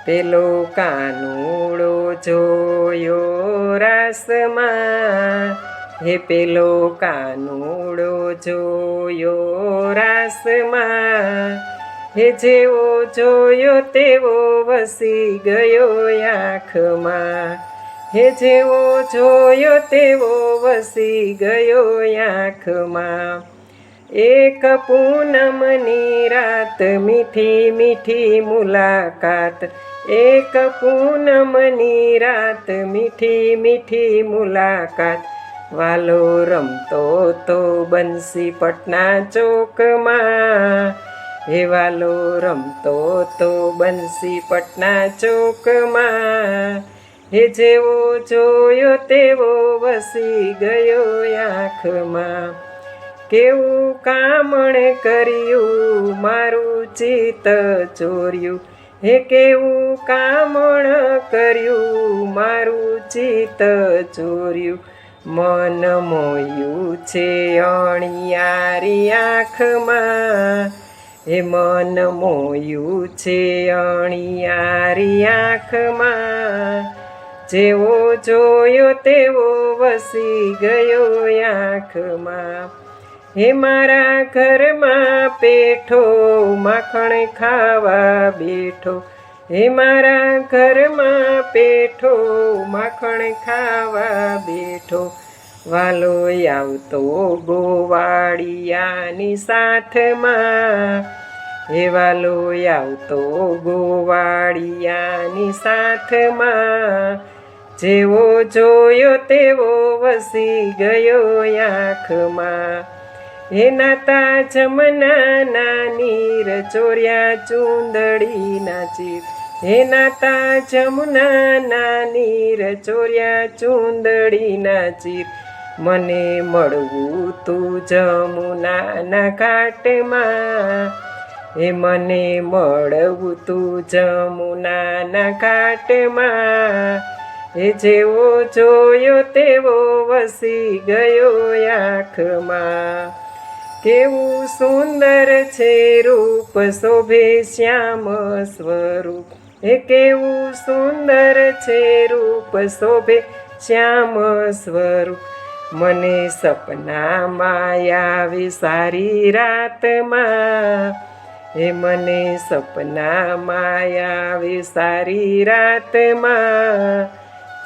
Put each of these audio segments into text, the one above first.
પેલો કાનુડો જોયો રાસમાં, હે પેલો કાનુડો જોયો રાસમાં, હે જેવો જોયો તેવો વસી ગયો આંખમાં, હે જેવો જોયો તેવો વસી ગયો આંખમાં. એક પૂનમની રાત મીઠી મીઠી મુલાકાત, એક પૂનમની રાત મીઠી મીઠી મુલાકાત, વાલો રમતો તો બંસી પટના ચોકમાં, હે વાલો રમતો તો બંસી પટના ચોકમાં, હે જેવો જોયો તેવો વસી ગયો આંખમાં. કેવું કામણ કર્યું મારું ચિત્ત ચોર્યું, હે કેવું કામણ કર્યું મારું ચિત્ત ચોર્યું, મન મોયું છે અણિયારી આંખમાં, હે મન મોયું છે અણિયારી આંખમાં, જેવો જોયો તેવો વસી ગયો આંખમાં. હે મારા ઘરમાં પેઠો માખણ ખાવા બેઠો, હે મારા ઘરમાં પેઠો માખણ ખાવા બેઠો, વાલો આવતો ગોવાળિયાની સાથમાં, હે વાલો આવતો ગોવાળિયાની સાથમાં, જેવો જોયો તેવો વસી ગયો આંખમાં. હે નાતા જમનાના નીર ચોર્યા ચૂંદડીના ચીર, હે નાતા જમનાના નીર ચોર્યા ચૂંદડીના ચીર, મને મળવું તું જમુનાના ઘાટમાં, હે મને મળવું તું જમુનાના ઘાટમાં, હે જેવો જોયો તેવો વસી ગયો આંખમાં. કેવું સુંદર છે રૂપ શોભે શ્યામ સ્વરૂપ, હે કેવું સુંદર છે રૂપ શોભે શ્યામ સ્વરૂપ, મને સપનામાં આવે સારી રાતમાં, હે મને સપનામાં આવે સારી રાતમાં,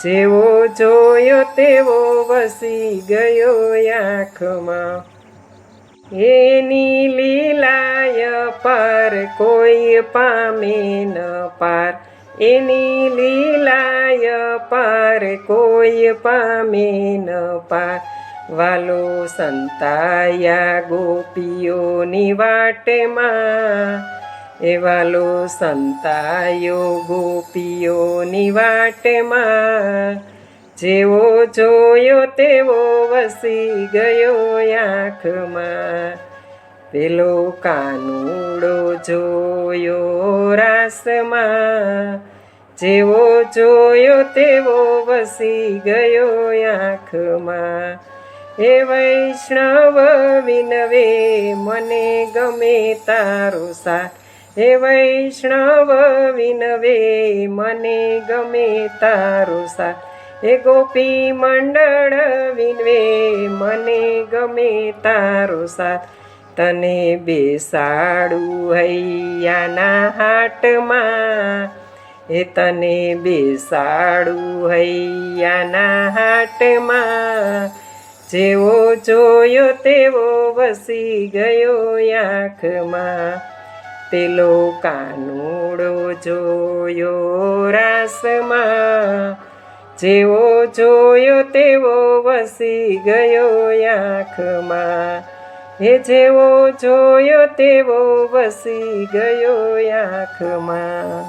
જેવો જોયો તેવો વસી ગયો આંખમાં. એની લીલાય પાર કોઈ પામે ન પાર, એની લીલાય પાર કોઈ પામે ન પાર, વાલો સંતાયા ગોપીઓની વાટમાં, એ વાલો સંતાયો ગોપીઓની વાટમાં, જેવો જોયો તેવો વસી ગયો આંખમાં. પેલો કાનુડો જોયો રાસમાં, જેવો જોયો તેવો વસી ગયો આંખમાં. હે વૈષ્ણવ વિનવે મને ગમે તારો સાથ, હે વૈષ્ણવ વિનવે મને ગમે તારો સાથ, હે ગોપી મંડળ વિનવે મને ગમે તારો સાથ, તને બેસાડું હૈયાના હાટમાં, હે તને બેસાડું હૈયાના હાટમાં, જેવો જોયો તેવો વસી ગયો આંખમાં. પેલો કાનુડો જોયો રાસમાં, જેવો જોયો તેવો વસી ગયો આંખમાં, હે જેવો જોયો તેવો વસી ગયો આંખમાં.